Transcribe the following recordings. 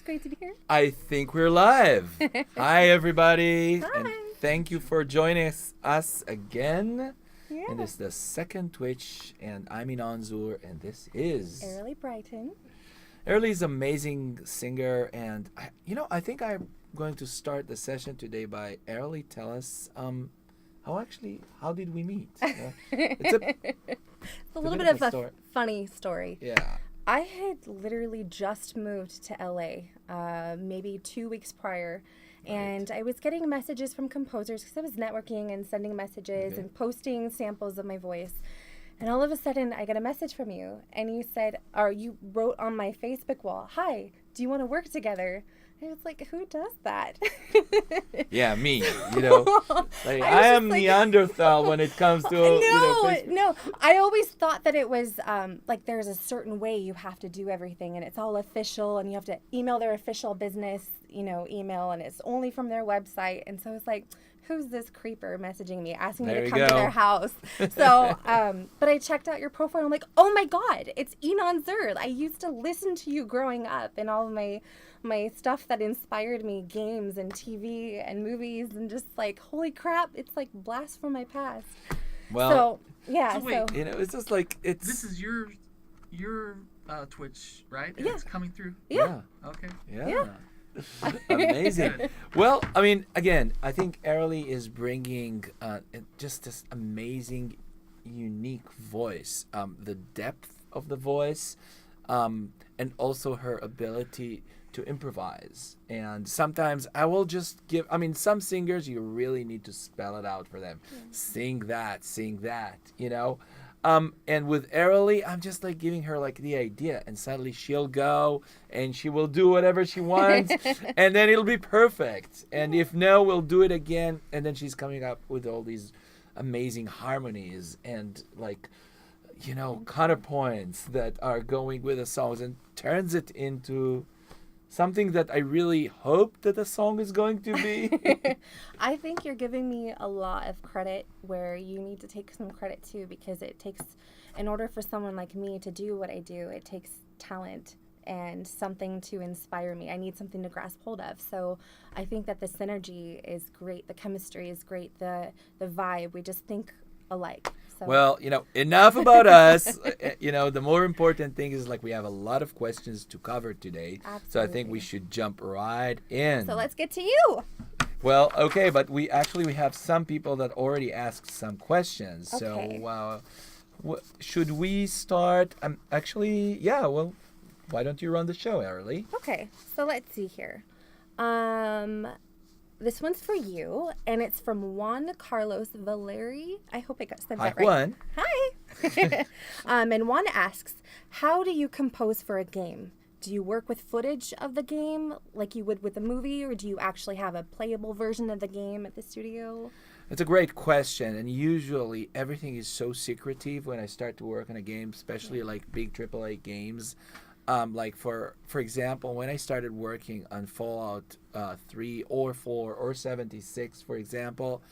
It's great to be here. I think we're live. Hi, everybody. Hi. And thank you for joining us again. Yeah. And this is the second Twitch, and I'm Inon Zur, and this is... Aeralie Brighton. Aeralie is an amazing singer, and I think I'm going to start the session today by Aeralie tell us how did we meet? It's a little bit of a funny story. Yeah. I had literally just moved to LA maybe 2 weeks prior, and I was getting messages from composers because I was networking and sending messages and posting samples of my voice. And all of a sudden, I get a message from you, and you said, or you wrote on my Facebook wall, "Hi, do you want to work together?" I was like, who does that? Yeah, me, I am Neanderthal when it comes to, No. I always thought that it was like there's a certain way you have to do everything and it's all official and you have to email their official business, email, and it's only from their website. And so it's like, who's this creeper messaging me, asking me to come to their house? So, but I checked out your profile and I'm like, oh my God, it's Inon Zur. I used to listen to you growing up and all of my stuff that inspired me, games and TV and movies, and just like, holy crap, it's like blast from my past. Well, so wait, it's just like, it's... This is your Twitch, right? And Yeah. It's coming through? Yeah. Okay. Yeah. Amazing. Well, again, I think Aeralie is bringing just this amazing, unique voice. The depth of the voice, and also her ability to improvise. And sometimes I will just give, some singers, you really need to spell it out for them. Sing that, and with Aeralie, I'm just like giving her like the idea, and suddenly she'll go and she will do whatever she wants, and then it'll be perfect. And if no, we'll do it again. And then she's coming up with all these amazing harmonies and counterpoints that are going with the songs, and turns it into something that I really hope that the song is going to be. I think you're giving me a lot of credit where you need to take some credit too, because it takes, in order for someone like me to do what I do, it takes talent and something to inspire me. I need something to grasp hold of. So I think that the synergy is great. The chemistry is great. The vibe, we just think alike. So. Well, enough about us. The more important thing is we have a lot of questions to cover today. Absolutely. So I think we should jump right in. So let's get to you. Well, okay, but we have some people that already asked some questions. Okay. So should we start? Why don't you run the show, Aeralie? Okay, so let's see here. This one's for you, and it's from Juan Carlos Valeri. I hope I said that right. Juan. Hi. And Juan asks, how do you compose for a game? Do you work with footage of the game like you would with a movie, or do you actually have a playable version of the game at the studio? It's a great question, and usually everything is so secretive when I start to work on a game, especially big AAA games. For example, when I started working on Fallout 3 or 4 or 76, for example,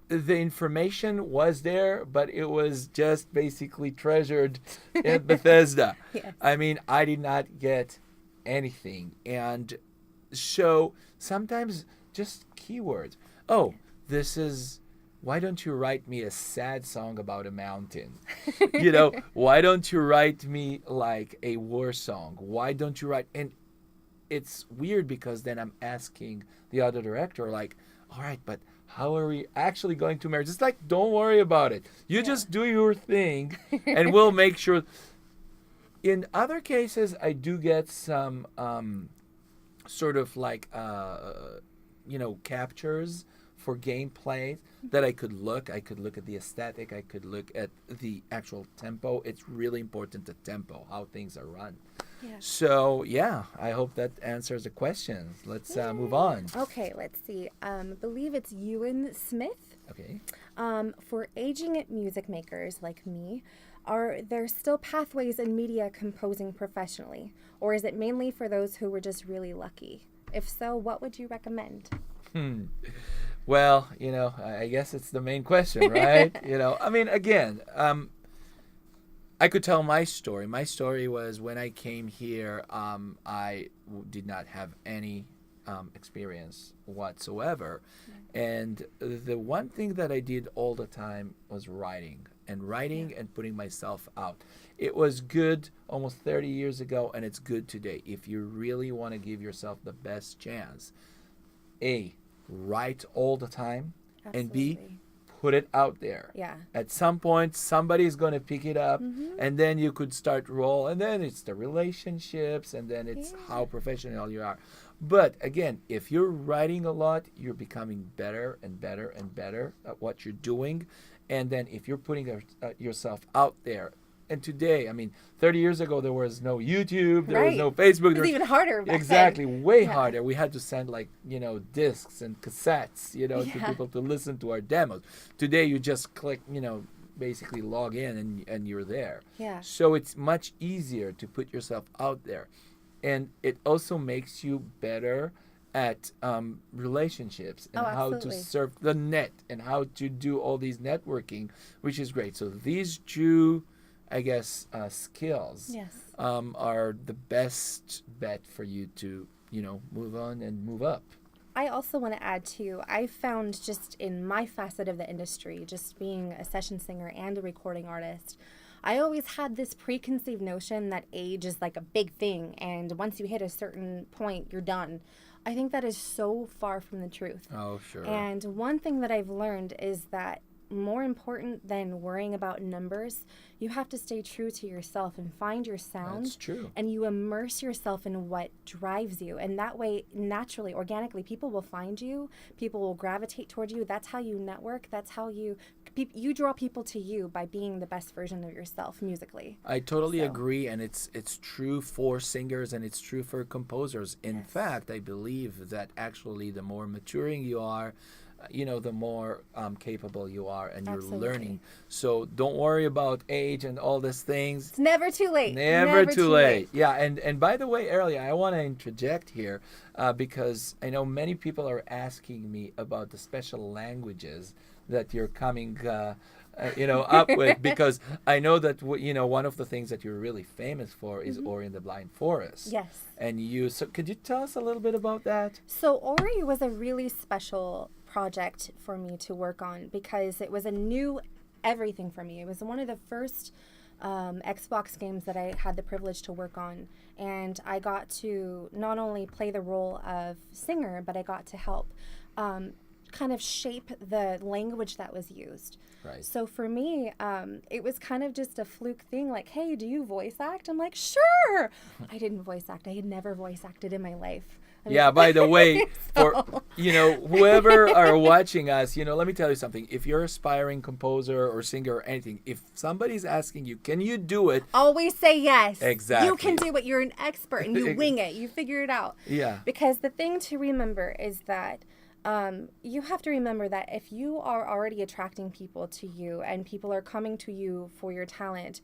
the information was there, but it was just basically treasured at Bethesda. Yes. I did not get anything. And so sometimes just keywords. Oh, why don't you write me a sad song about a mountain? Why don't you write me a war song? Why don't you write? And it's weird because then I'm asking the other director, all right, but how are we actually going to marry? Just don't worry about it. You just do your thing and we'll make sure. In other cases, I do get some sort of captures for gameplay that I could look at the aesthetic, I could look at the actual tempo. It's really important, the tempo, how things are run. Yeah. So I hope that answers the questions. Let's move on. Okay, let's see. I believe it's Ewan Smith. Okay. For aging music makers like me, are there still pathways in media composing professionally, or is it mainly for those who were just really lucky? If so, what would you recommend? Well, I guess it's the main question, right? Again, I could tell my story. My story was when I came here, did not have any experience whatsoever. And the one thing that I did all the time was writing and putting myself out. It was good almost 30 years ago, and it's good today. If you really want to give yourself the best chance, A, write all the time, and B, put it out there. Yeah. At some point, somebody's going to pick it up, and then you could start roll, and then it's the relationships, and then it's how professional you are. But again, if you're writing a lot, you're becoming better and better and better at what you're doing. And then if you're putting yourself out there, and today, I mean, 30 years ago, there was no YouTube, there was no Facebook. It was even harder back Exactly, then. way harder. We had to send discs and cassettes, to people to listen to our demos. Today, you just click, basically log in and you're there. Yeah. So it's much easier to put yourself out there. And it also makes you better at relationships and how to surf the net and how to do all these networking, which is great. So these two, I guess, skills are the best bet for you to, move on and move up. I also want to add, too, I found just in my facet of the industry, just being a session singer and a recording artist, I always had this preconceived notion that age is like a big thing, and once you hit a certain point, you're done. I think that is so far from the truth. Oh, sure. And one thing that I've learned is that more important than worrying about numbers, you have to stay true to yourself and find your sound. That's true. And you immerse yourself in what drives you. And that way, naturally, organically, people will find you. People will gravitate toward you. That's how you network. That's how you draw people to you by being the best version of yourself musically. I totally agree. And it's true for singers and it's true for composers. In fact, I believe that actually the more maturing you are, the more capable you are and you're learning. So don't worry about age and all these things. It's never too late. Never too late. Yeah, and by the way, Aeralie, I want to interject here because I know many people are asking me about the special languages that you're coming up with, because I know that one of the things that you're really famous for is Ori and the Blind Forest. Yes. And so could you tell us a little bit about that? So Ori was a really special project for me to work on because it was a new everything for me. It was one of the first Xbox games that I had the privilege to work on, and I got to not only play the role of singer, but I got to help kind of shape the language that was used. Right. So for me, it was kind of just a fluke thing, like, hey, do you voice act? I'm like, sure. I didn't voice act. I had never voice acted in my life. By the way, for whoever are watching us, let me tell you something. If you're an aspiring composer or singer or anything, if somebody's asking you, can you do it? Always say yes. Exactly. You can do it. You're an expert and you wing it. You figure it out. Yeah. Because the thing to remember is that you have to remember that if you are already attracting people to you and people are coming to you for your talent,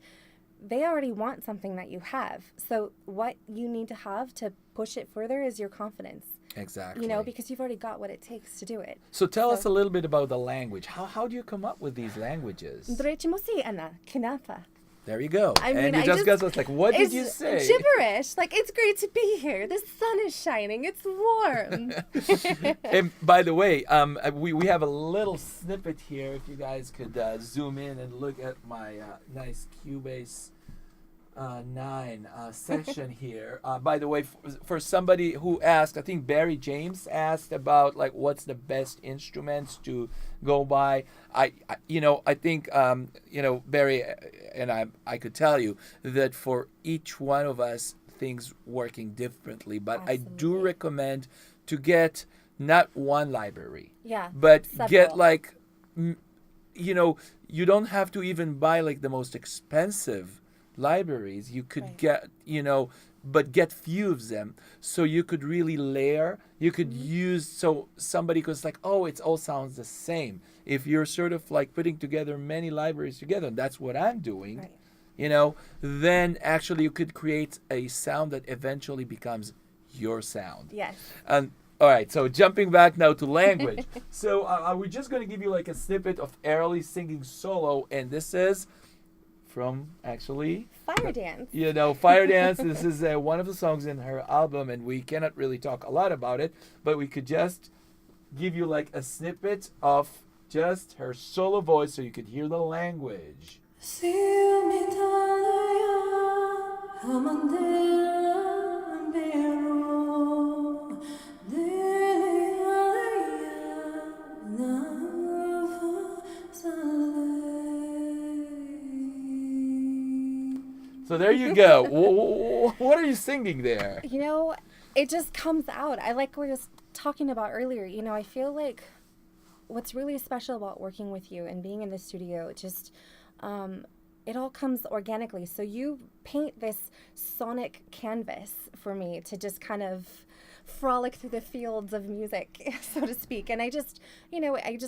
they already want something that you have. So what you need to have to push it further is your confidence. Exactly. Because you've already got what it takes to do it. So tell us a little bit about the language. How do you come up with these languages? There you go. I mean, and you just got us like, what did you say? Gibberish. Like, it's great to be here. The sun is shining. It's warm. And by the way, we have a little snippet here. If you guys could zoom in and look at my nice Cubase 9 session here. By the way, for somebody who asked, I think Barry James asked about like what's the best instruments to go by. I think Barry and I could tell you that for each one of us things working differently, but Absolutely. I do recommend to get not one library, several. but get like you don't have to even buy like the most expensive libraries. You could get but get few of them so you could really layer. You could use, so somebody goes like, oh, it all sounds the same. If you're sort of like putting together many libraries together, and that's what I'm doing, then actually you could create a sound that eventually becomes your sound. Yes. And all right, so jumping back now to language. So we're just going to give you like a snippet of Aeralie singing solo, and this is from actually Fire Dance. Fire Dance. This is one of the songs in her album, and we cannot really talk a lot about it, but we could just give you like a snippet of just her solo voice so you could hear the language. So there you go. What are you singing there? It just comes out. I like we were just talking about earlier. I feel like what's really special about working with you and being in the studio, it all comes organically. So you paint this sonic canvas for me to just kind of frolic through the fields of music, so to speak. And I just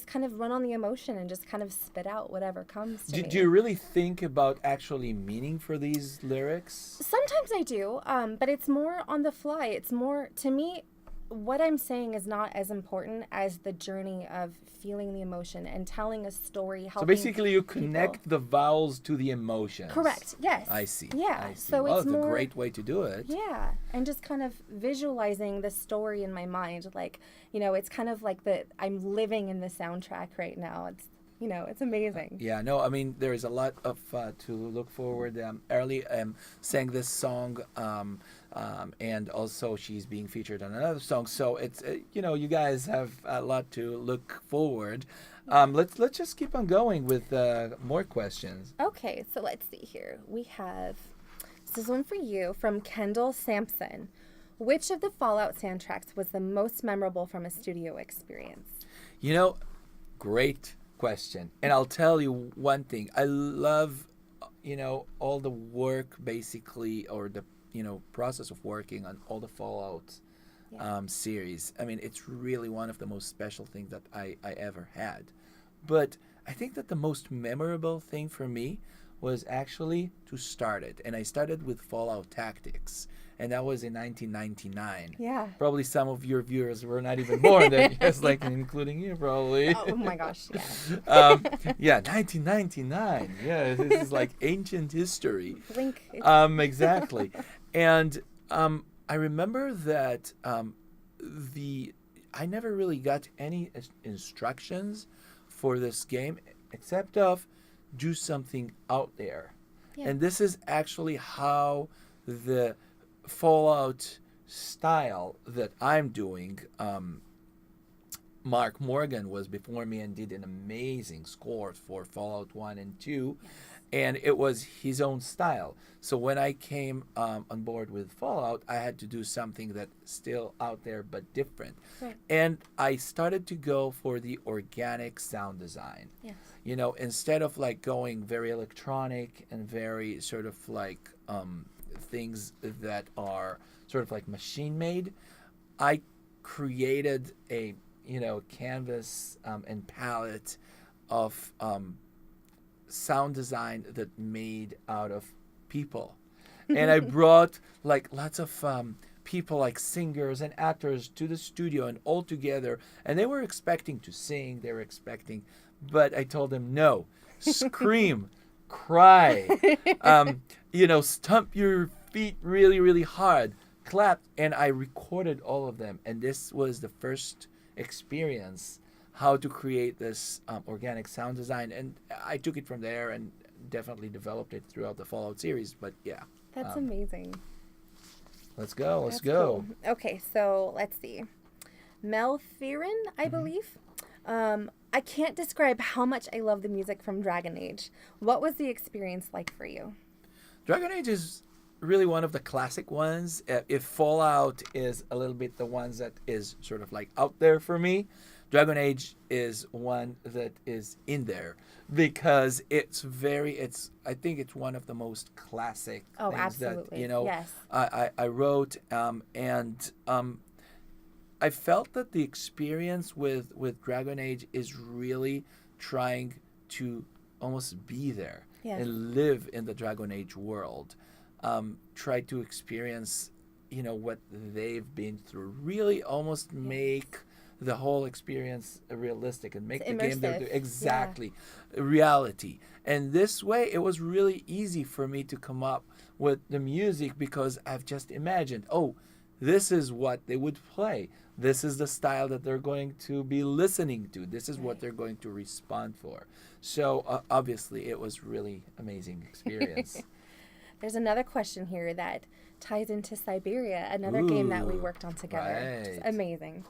kind of run on the emotion and just kind of spit out whatever comes to me. Do you really think about actually meaning for these lyrics? Sometimes I do, but it's more on the fly. It's more, to me, what I'm saying is not as important as the journey of feeling the emotion and telling a story. So basically you connect the vowels to the emotions. Correct, yes. I see. Yeah. I see. So Well, it's a more, great way to do it. Yeah, and just kind of visualizing the story in my mind. Like, it's kind of like I'm living in the soundtrack right now. It's amazing. Yeah, no, I mean, there is a lot of to look forward. Aeralie sang this song, and also she's being featured on another song. So it's, you guys have a lot to look forward. Let's just keep on going with more questions. Okay, so let's see here. We have, this is one for you from Kendall Sampson. Which of the Fallout soundtracks was the most memorable from a studio experience? Great question. And I'll tell you one thing. I love, all the work basically, or the, process of working on all the Fallout series. I mean, it's really one of the most special things that I ever had. But I think that the most memorable thing for me was actually to start it. And I started with Fallout Tactics. And that was in 1999. Yeah. Probably some of your viewers were not even born then, yes, like including you probably. Oh my gosh, yeah. Yeah, 1999. Yeah, this is like ancient history. Blink. Exactly. And I remember that I never really got any instructions for this game except of do something out there. Yeah. And this is actually how the Fallout style that I'm doing. Mark Morgan was before me and did an amazing score for Fallout 1 and 2. Yes. And it was his own style. So when I came on board with Fallout, I had to do something that's still out there but different. Right. And I started to go for the organic sound design. Yes. Instead of like going very electronic and very sort of like things that are sort of like machine made, I created a canvas and palette of sound design that made out of people. And I brought like lots of people like singers and actors to the studio and all together, and they were expecting to sing, but I told them no, scream, cry, stomp your feet really, really hard, clap. And I recorded all of them. And this was the first experience how to create this organic sound design. And I took it from there and definitely developed it throughout the Fallout series. But yeah. That's amazing. Let's go. Let's go. Cool. Okay, so let's see. Mel Fearon, I believe. I can't describe how much I love the music from Dragon Age. What was the experience like for you? Dragon Age is really one of the classic ones. If Fallout is a little bit the ones that is sort of like out there for me, Dragon Age is one that is in there because I think it's one of the most classic things absolutely. that, yes. I wrote. And I felt that the experience with Dragon Age is really trying to almost be there. Yes. And live in the Dragon Age world. Try to experience, what they've been through. Really almost make the whole experience realistic and make It's the game immersive. exactly reality. And this way, it was really easy for me to come up with the music because I've just imagined, oh, this is what they would play. This is the style that they're going to be listening to. This is what Right. they're going to respond for. So obviously, it was really amazing experience. There's another question here that ties into Siberia, another game that we Ooh, worked on together, which is right. amazing.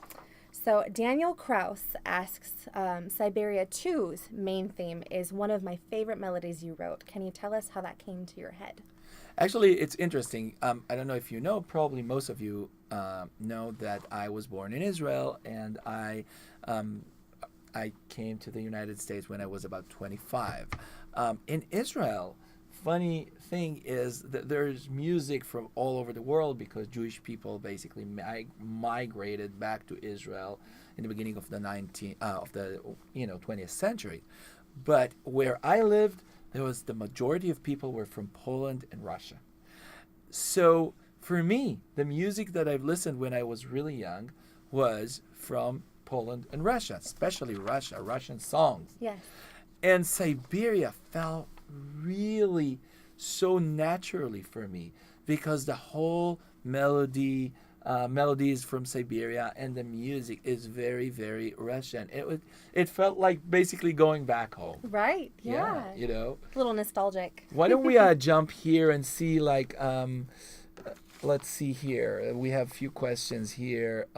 So Daniel Kraus asks, Siberia 2's main theme is one of my favorite melodies you wrote. Can you tell us how that came to your head? Actually, it's interesting. I don't know if you know, probably most of you know that I was born in Israel, and I came to the United States when I was about 25. In Israel, funny thing is that there's music from all over the world because Jewish people basically migrated back to Israel in the beginning of the 20th century. But where I lived, there was the majority of people were from Poland and Russia. So for me, the music that I've listened when I was really young was from Poland and Russia, especially Russia, Russian songs. Yes. And Siberia felt really so naturally for me because the whole melodies from Siberia and the music is very, very Russian. It felt like basically going back home. Right. Yeah. You know. A little nostalgic. Why don't we jump here and see let's see here. We have a few questions here.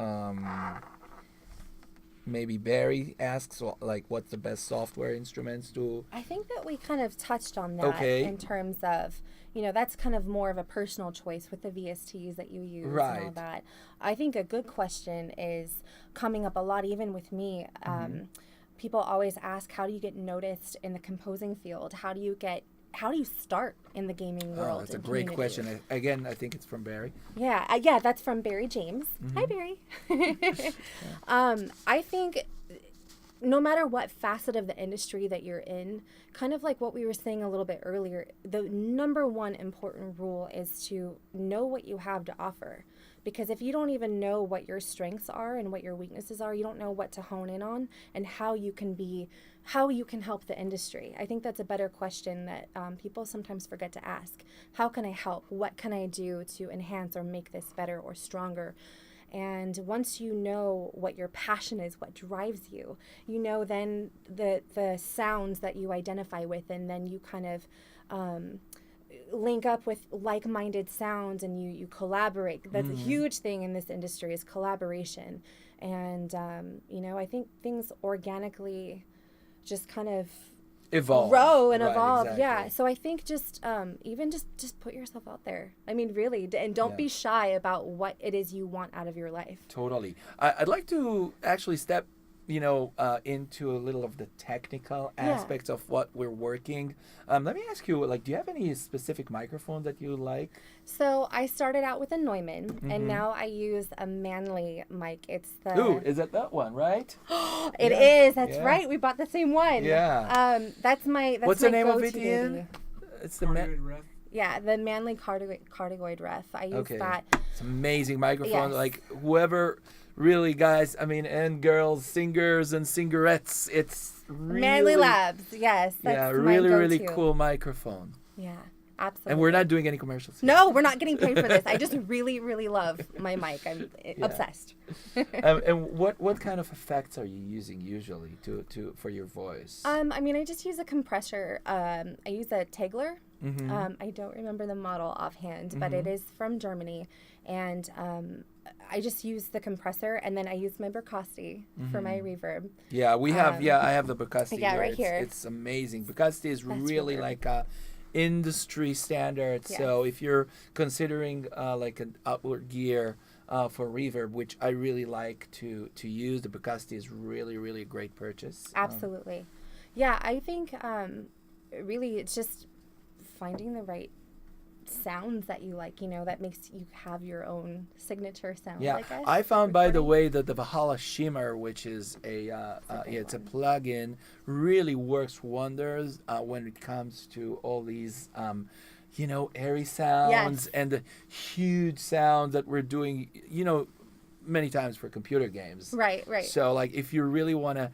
Maybe Barry asks what's the best software instruments to. I think that we kind of touched on that Okay. in terms of, that's kind of more of a personal choice with the VSTs that you use and all Right. that. I think a good question is coming up a lot, even with me. People always ask, how do you get noticed in the composing field? How do you start in the gaming world? Oh, that's a and great community? question. Again, I think it's from Barry. Yeah, that's from Barry James. Hi, Barry. I think no matter what facet of the industry that you're in, kind of like what we were saying a little bit earlier, the number one important rule is to know what you have to offer. Because if you don't even know what your strengths are and what your weaknesses are, you don't know what to hone in on and how you can help the industry. I think that's a better question that people sometimes forget to ask. How can I help? What can I do to enhance or make this better or stronger? And once you know what your passion is, what drives you, then the sounds that you identify with, and then you kind of link up with like-minded sounds and you collaborate. That's a huge thing in this industry is collaboration. And, I think things organically just kind of grow and Right, evolve. exactly. Yeah. So I think just put yourself out there. I mean, really, and don't be shy about what it is you want out of your life. Totally. I'd like to actually step, into a little of the technical aspects of what we're working. Let me ask you, do you have any specific microphone that you like? So I started out with a Neumann, and now I use a Manley mic. It's the. Ooh, is it that one, right? It is. That's Yeah. right. We bought the same one. Yeah. That's my. What's my the name of it, go-to Ian? baby. It's the Cardioid ref. Yeah, the Manley Cardioid Ref. I use Okay. that. It's an amazing microphone. Yes. Like whoever, really, guys. I mean, and girls, singers and singerettes. It's really Manley Labs. Yes. That's my really go-to. cool microphone. Yeah, absolutely. And we're not doing any commercials here. No, we're not getting paid for this. I just really, really love my mic. I'm obsessed. And what kind of effects are you using usually for your voice? I just use a compressor. I use a Tegler. Mm-hmm. I don't remember the model offhand, but it is from Germany. And I just use the compressor, and then I use my Bricasti for my reverb. Yeah, we have. I have the Bricasti yeah, here. right here. It's amazing. Bricasti is really reverb. like a industry standard. Yes. So if you're considering like an outward gear for reverb, which I really like to use, the Bricasti is really a great purchase. Absolutely. Yeah, I think really it's just finding the right sounds that you like, that makes you have your own signature sound. Yeah, I guess. I found, by the Recording. way, that the Valhalla Shimmer, which is it's a plugin, really works wonders when it comes to all these, airy sounds Yes. and the huge sounds that we're doing. many times for computer games. Right. So like if you really want to,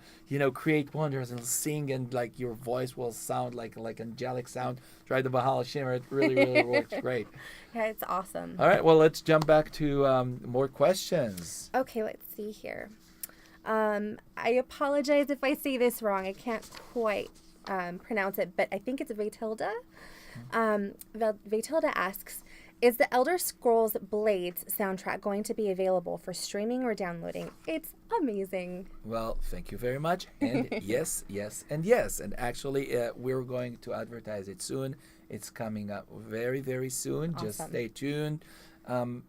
create wonders and sing and like your voice will sound like angelic sound, try the Valhalla Shimmer. It really works great. Yeah, it's awesome. All right, well, let's jump back to more questions. Okay, let's see here. I apologize if I say this wrong. I can't quite pronounce it, but I think it's Vatilda. Vatilda asks, is the Elder Scrolls Blades soundtrack going to be available for streaming or downloading? It's amazing. Well, thank you very much. And yes, and yes. And actually, we're going to advertise it soon. It's coming up very, very soon. Awesome. Just stay tuned.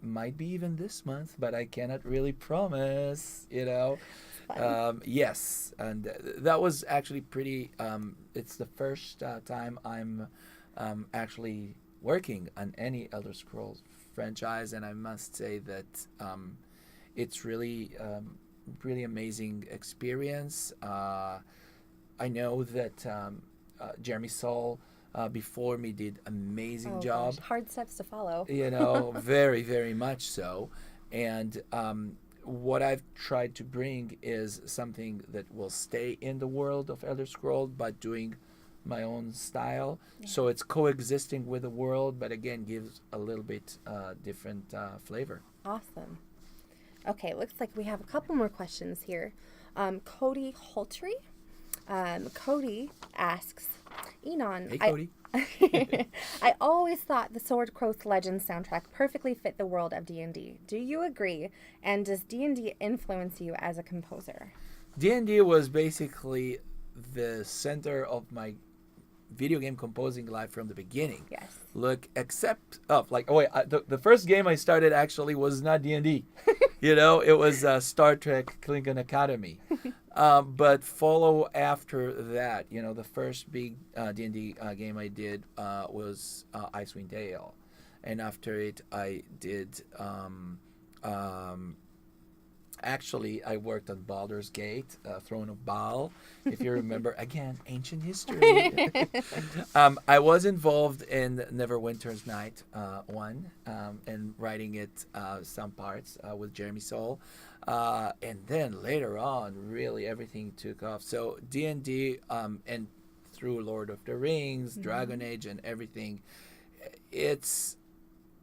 Might be even this month, but I cannot really promise, Yes, and that was actually pretty, it's the first time I'm actually working on any Elder Scrolls franchise, and I must say that it's really amazing experience. I know that Jeremy Soule before me did amazing job. Gosh, hard steps to follow. Very, very much so. And what I've tried to bring is something that will stay in the world of Elder Scrolls, but doing my own style. Yeah. So it's coexisting with the world, but again, gives a little bit different flavor. Awesome. Okay, looks like we have a couple more questions here. Cody Holtry. Cody asks, Inon. Hey, Cody. I always thought the Sword Coast Legends soundtrack perfectly fit the world of D&D. Do you agree? And does D&D influence you as a composer? D&D was basically the center of my video game composing life from the beginning. Yes. Look, except the first game I started actually was not D&D. It was Star Trek Klingon Academy. But follow after that, the first big D&D game I did was Icewind Dale. And after it, I did actually, I worked on Baldur's Gate, Throne of Baal, if you remember. Again, ancient history. I was involved in Neverwinter's Night 1 and writing it some parts with Jeremy Soule. And then later on, really everything took off. So D&D and through Lord of the Rings, Dragon Age, and everything, it's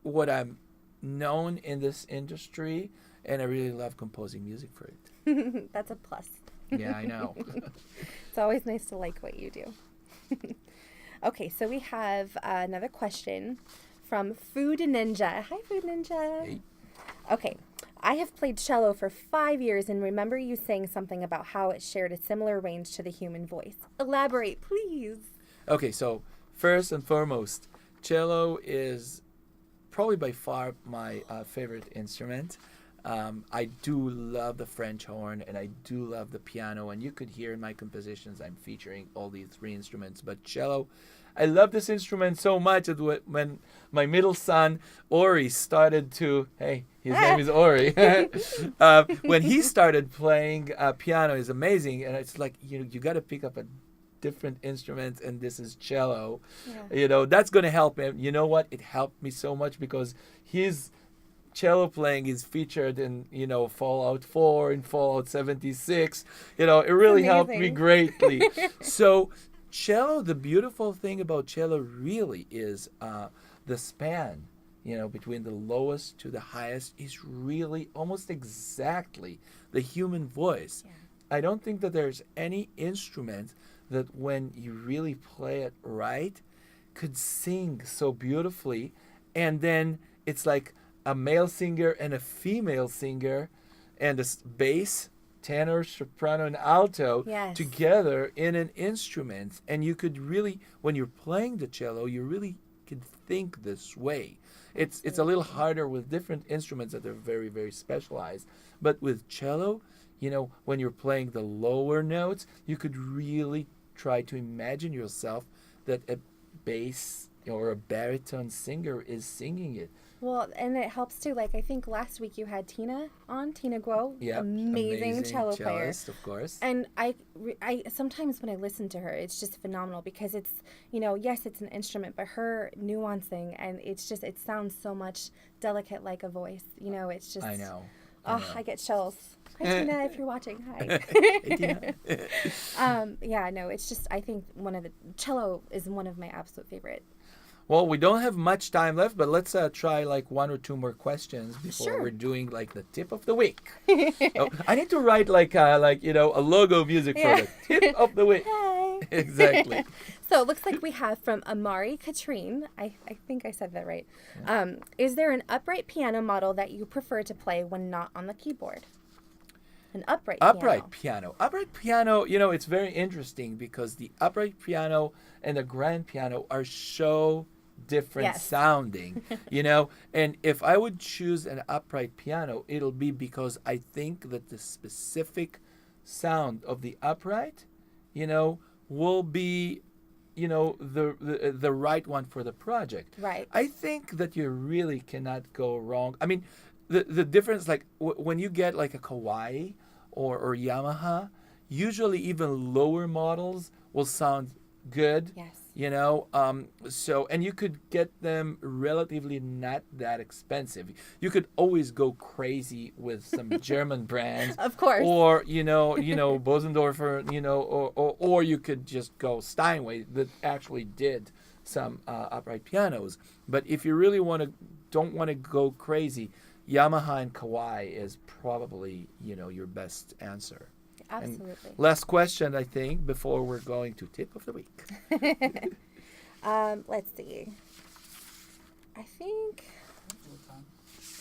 what I'm known in this industry. And I really love composing music for it. That's a plus. Yeah, I know. It's always nice to like what you do. Okay, so we have another question from Food Ninja. Hi, Food Ninja. Hey. Okay, I have played cello for 5 years and remember you saying something about how it shared a similar range to the human voice. Elaborate, please. Okay, so first and foremost, cello is probably by far my favorite instrument. I do love the French horn and I do love the piano, and you could hear in my compositions I'm featuring all these three instruments. But cello, I love this instrument so much that when my middle son Ori started to, his name is Ori, when he started playing piano, is amazing, and it's like you got to pick up a different instrument, and this is cello. Yeah. That's going to help him. You know what? It helped me so much because his cello playing is featured in Fallout 4 and Fallout 76. It really helped me greatly. So cello, the beautiful thing about cello really is the span between the lowest to the highest is really almost exactly the human voice. Yeah. I don't think that there's any instrument that when you really play it right could sing so beautifully, and then it's like a male singer and a female singer and a bass, tenor, soprano, and alto together in an instrument. And you could really, when you're playing the cello, you really can think this way. It's a little harder with different instruments that are very, very specialized. But with cello, when you're playing the lower notes, you could really try to imagine yourself that a bass or a baritone singer is singing it. Well, and it helps too. Like I think last week you had Tina Guo, amazing cello player, of course. And I sometimes when I listen to her, it's just phenomenal because it's yes, it's an instrument, but her nuancing and it sounds so much delicate like a voice. It's just. I know. Oh, I get chills. Hi, Tina, if you're watching. Hi. Yeah, no, it's just, I think cello is one of my absolute favorite. Well, we don't have much time left, but let's try like one or two more questions before Sure. we're doing like the tip of the week. Oh, I need to write like you know, a logo music for the tip of the week. Hi. Exactly. So it looks like we have from Amari Katrine. I think I said that right. Is there an upright piano model that you prefer to play when not on the keyboard? An upright piano. Upright piano, you know, it's very interesting because the upright piano and the grand piano are so different Yes. sounding, you know. And if I would choose an upright piano, it'll be because I think that the specific sound of the upright, you know, will be, you know, the right one for the project. Right. I think that you really cannot go wrong. I mean, the difference, like when you get like a Kawai or Yamaha, usually even lower models will sound good. Yes. You know, so, and you could get them relatively not that expensive. You could always go crazy with some German brands. Of course. Or, you know, Bosendorfer, you know, or you could just go Steinway that actually did some upright pianos. But if you really don't want to go crazy, Yamaha and Kawai is probably, you know, your best answer. Absolutely. And last question, I think, before we're going to tip of the week. Let's see. I think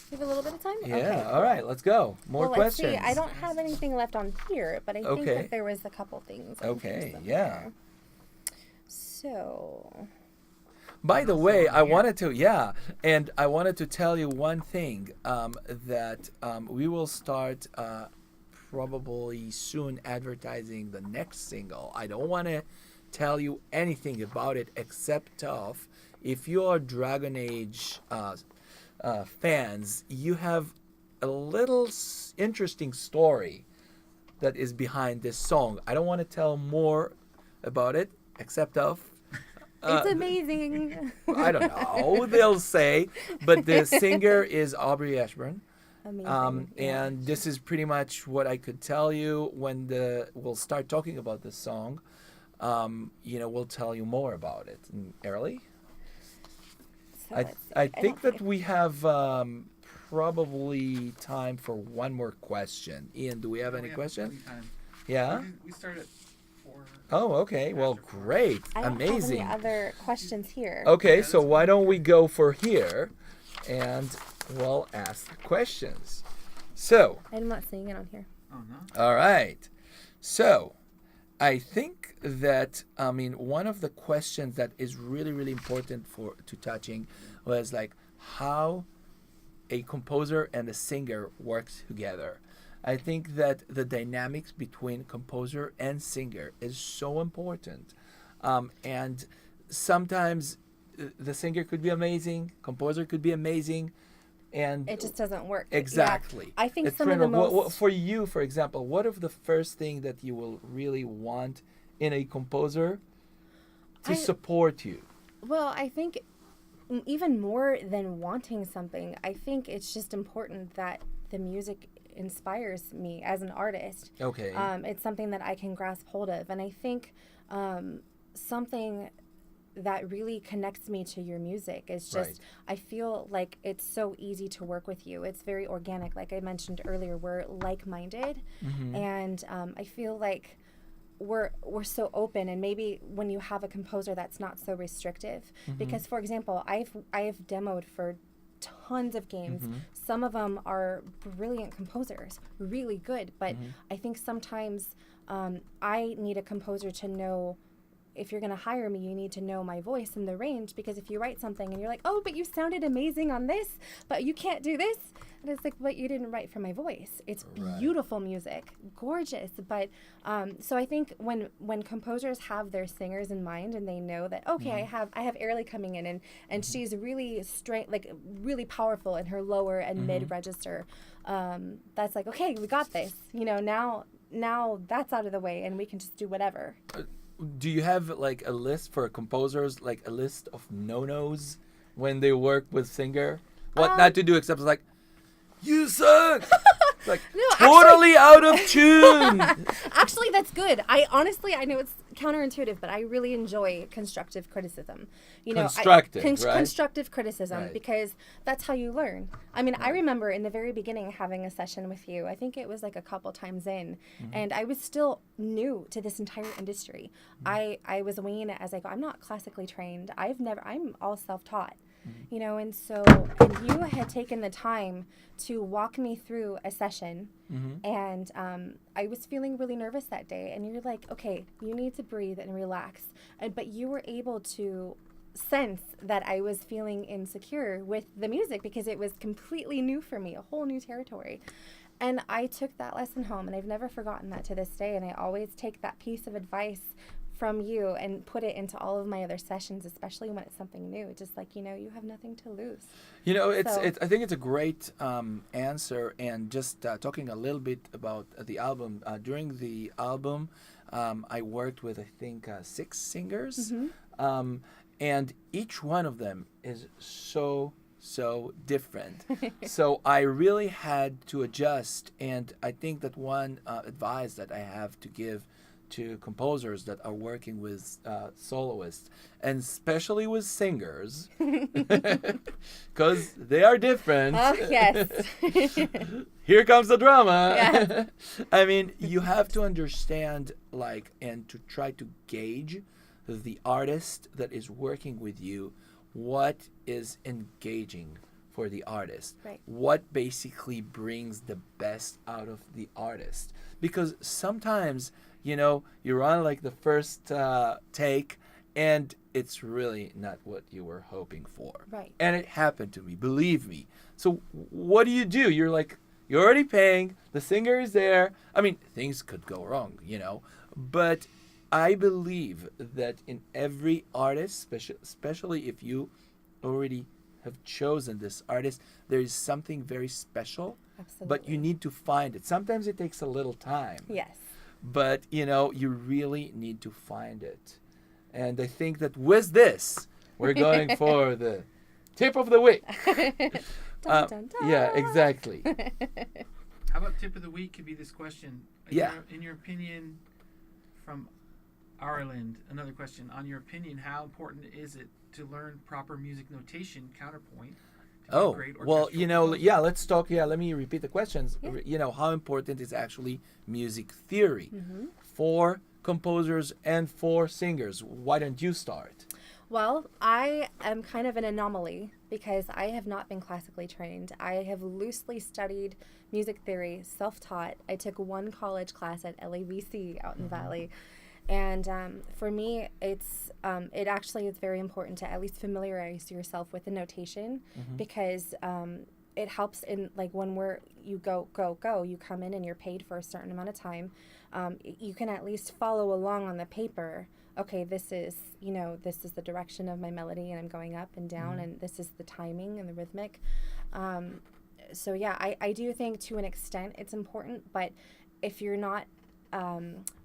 we have a little bit of time. Yeah, Okay. all right, let's go. More Well, let's questions. see. I don't have anything left on here, but I think Okay. that there was a couple things. on here Okay, somewhere. yeah. So, By the way, I wanted to tell you one thing, that we will start probably soon advertising the next single. I don't want to tell you anything about it except of, if you are Dragon Age fans, you have a little interesting story that is behind this song. I don't want to tell more about it except of, it's amazing. I don't know, they'll say, but the singer is Aubrey Ashburn. Amazing. Yeah. And this is pretty much what I could tell you. When we'll start talking about this song, you know, we'll tell you more about it. And Aeralie? So I let's see. I think don't that we have probably time for one more question. Ian, do we have any questions? Yeah? We start at 4. Oh, okay. Well, great. I don't Amazing. have any other questions here. Okay, Yeah, so that's why don't we go for here and we'll ask questions. So, I'm not seeing it on here. Oh, no. all right. So, I think that, I mean, one of the questions that is really, really important to touching was like how a composer and a singer works together. I think that the dynamics between composer and singer is so important. And sometimes the singer could be amazing, composer could be amazing, and It just doesn't work. exactly. Yeah. I think It's some of the critical. most... For you, for example, what is the first thing that you will really want in a composer to support you? Well, I think even more than wanting something, I think it's just important that the music inspires me as an artist. Okay. It's something that I can grasp hold of. And I think something that really connects me to your music is just, Right. I feel like it's so easy to work with you. It's very organic. Like I mentioned earlier, we're like-minded. Mm-hmm. And I feel like we're so open, and maybe when you have a composer that's not so restrictive, Mm-hmm. because for example, I've demoed for tons of games. Mm-hmm. Some of them are brilliant composers, really good, but Mm-hmm. I think sometimes I need a composer to know, if you're going to hire me, you need to know my voice and the range, because if you write something and you're like, oh, but you sounded amazing on this, but you can't do this, and it's like, but you didn't write for my voice. It's Right. beautiful music, gorgeous, but so I think when composers have their singers in mind and they know that, okay, I have Aeralie coming in and she's really really powerful in her lower and mid register, that's like, okay, we got this, now that's out of the way and we can just do whatever. Do you have like a list for composers, like a list of no-nos when they work with singer? What not to do except like, you suck! Like No, totally out of tune. Actually, that's good. I know it's counterintuitive, but I really enjoy constructive criticism. Constructive, right? Constructive criticism, Right. because that's how you learn. I mean, I remember in the very beginning having a session with you. I think it was like a couple times in, and I was still new to this entire industry. I was winging it as I go. I'm not classically trained. I'm all self-taught. And you had taken the time to walk me through a session, and I was feeling really nervous that day, and you're like, okay, you need to breathe and relax, but you were able to sense that I was feeling insecure with the music because it was completely new for me, a whole new territory. And I took that lesson home, and I've never forgotten that to this day, and I always take that piece of advice from you and put it into all of my other sessions, especially when it's something new. Just like, you have nothing to lose. I think it's a great answer. And just talking a little bit about the album. During the album, I worked with, I think, 6 singers. And each one of them is so different. So I really had to adjust. And I think that one advice that I have to give to composers that are working with soloists, and especially with singers, because they are different. Oh, yes. Here comes the drama. Yeah. I mean, you have to understand, and to try to gauge the artist that is working with you, what is engaging for the artist, right? What basically brings the best out of the artist. Because sometimes, you're on the first take, and it's really not what you were hoping for. Right. And it happened to me, believe me. So what do? You're you're already paying, the singer is there. I mean, things could go wrong, but I believe that in every artist, especially if you already have chosen this artist, there is something very special. Absolutely. But you need to find it. Sometimes it takes a little time. Yes. But, you really need to find it. And I think that with this, we're going for the tip of the week. Dun, dun, dun. Yeah, exactly. How about tip of the week could be this question? Yeah. In your opinion, from Ireland, another question. On your opinion, how important is it to learn proper music notation, counterpoint? Oh, well, let's talk. Yeah, let me repeat the questions. Yeah. How important is actually music theory for composers and for singers? Why don't you start? Well, I am kind of an anomaly because I have not been classically trained. I have loosely studied music theory, self-taught. I took one college class at LAVC out in the Valley. And for me, it actually is very important to at least familiarize yourself with the notation, because it helps in when you go, you come in and you're paid for a certain amount of time. You can at least follow along on the paper. Okay, this is the direction of my melody, and I'm going up and down, and this is the timing and the rhythmic. So yeah, I do think to an extent it's important, but if you're not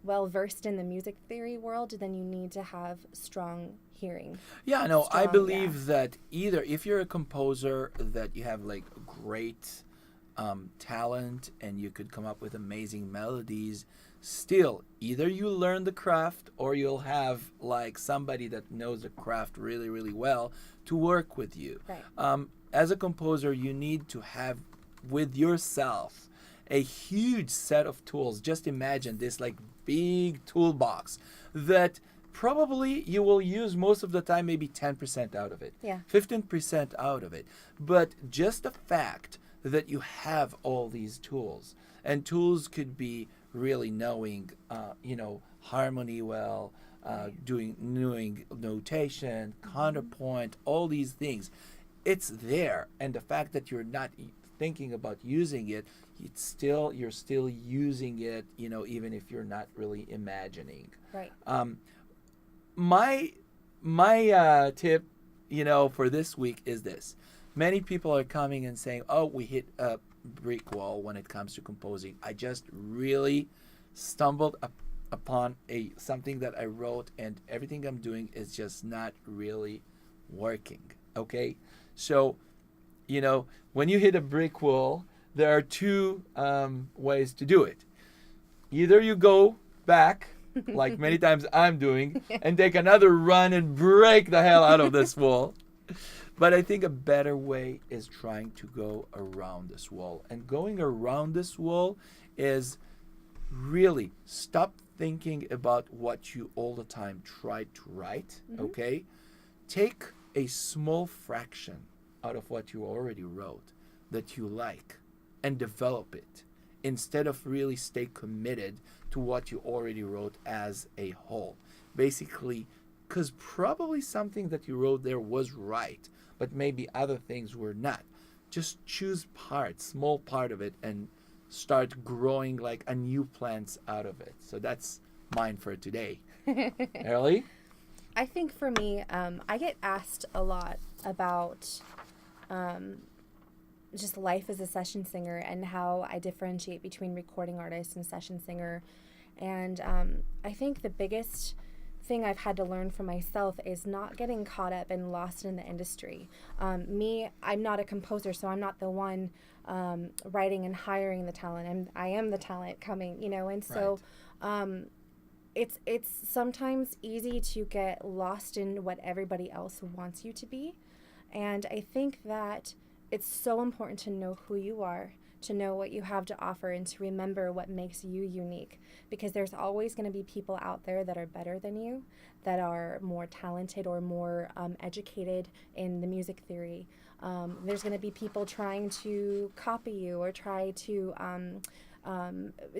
well versed in the music theory world, then you need to have strong hearing. Yeah, no, I believe that either if you're a composer that you have great talent and you could come up with amazing melodies, still either you learn the craft or you'll have somebody that knows the craft really, really well to work with you. Right. As a composer, you need to have with yourself a huge set of tools. Just imagine this big toolbox that probably you will use most of the time, maybe 10% out of it, 15% out of it. But just the fact that you have all these tools, and tools could be really knowing, harmony well, doing notation, counterpoint, all these things. It's there, and the fact that you're not thinking about using it, you're still using it, even if you're not really imagining. Right. My tip, for this week is this. Many people are coming and saying, "Oh, we hit a brick wall when it comes to composing. I just really stumbled upon something that I wrote, and everything I'm doing is just not really working." Okay, so when you hit a brick wall, there are two ways to do it. Either you go back, like many times I'm doing, and take another run and break the hell out of this wall. But I think a better way is trying to go around this wall. And going around this wall is really stop thinking about what you all the time try to write, okay? Take a small fraction out of what you already wrote that you like and develop it instead of really stay committed to what you already wrote as a whole. Basically, because probably something that you wrote there was right, but maybe other things were not. Just choose parts, small part of it, and start growing like a new plant out of it. So that's mine for today. Aeralie? I think for me, I get asked a lot about just life as a session singer and how I differentiate between recording artist and session singer. And I think the biggest thing I've had to learn for myself is not getting caught up and lost in the industry. I'm not a composer, so I'm not the one writing and hiring the talent. I am the talent coming, and so it's sometimes easy to get lost in what everybody else wants you to be. And I think that it's so important to know who you are, to know what you have to offer, and to remember what makes you unique, because there's always going to be people out there that are better than you, that are more talented or more educated in the music theory. There's going to be people trying to copy you or try to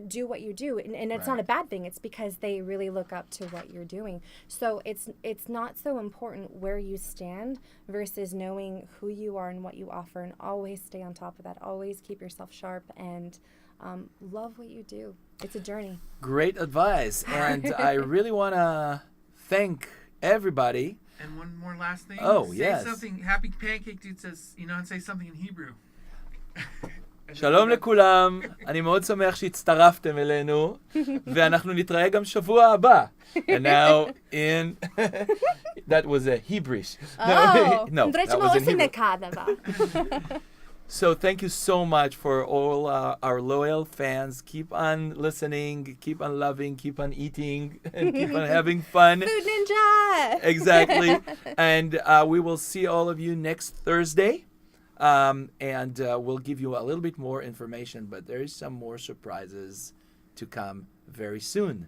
do what you do, and it's not a bad thing. It's because they really look up to what you're doing. So it's not so important where you stand versus knowing who you are and what you offer, and always stay on top of that. Always keep yourself sharp and love what you do. It's a journey. Great advice. And I really want to thank everybody. And one more last thing. Yes. Say something. Happy Pancake Dude says, and say something in Hebrew. שלום לכולם, אני מאוד שמח שהצטרפתם אלינו, ואנחנו נתראה גם שבוע הבא. And now that was a Hebrewish. No, that was in Hebrew. So thank you so much for all our loyal fans. Keep on listening, keep on loving, keep on eating, and keep on having fun. Food Ninja! Exactly. And we will see all of you next Thursday. And we'll give you a little bit more information, but there is some more surprises to come very soon.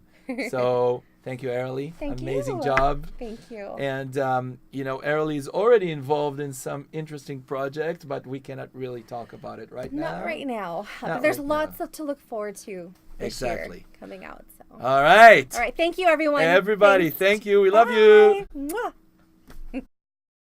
So thank you, Aeralie. Amazing job. Thank you. And, Aeralie is already involved in some interesting project, but we cannot really talk about it right now. Not right now. Not But there's right lots now. to look forward to this year coming out. So. All right. All right. Thank you, everyone. Everybody, Thanks. thank you. We love you. Mwah.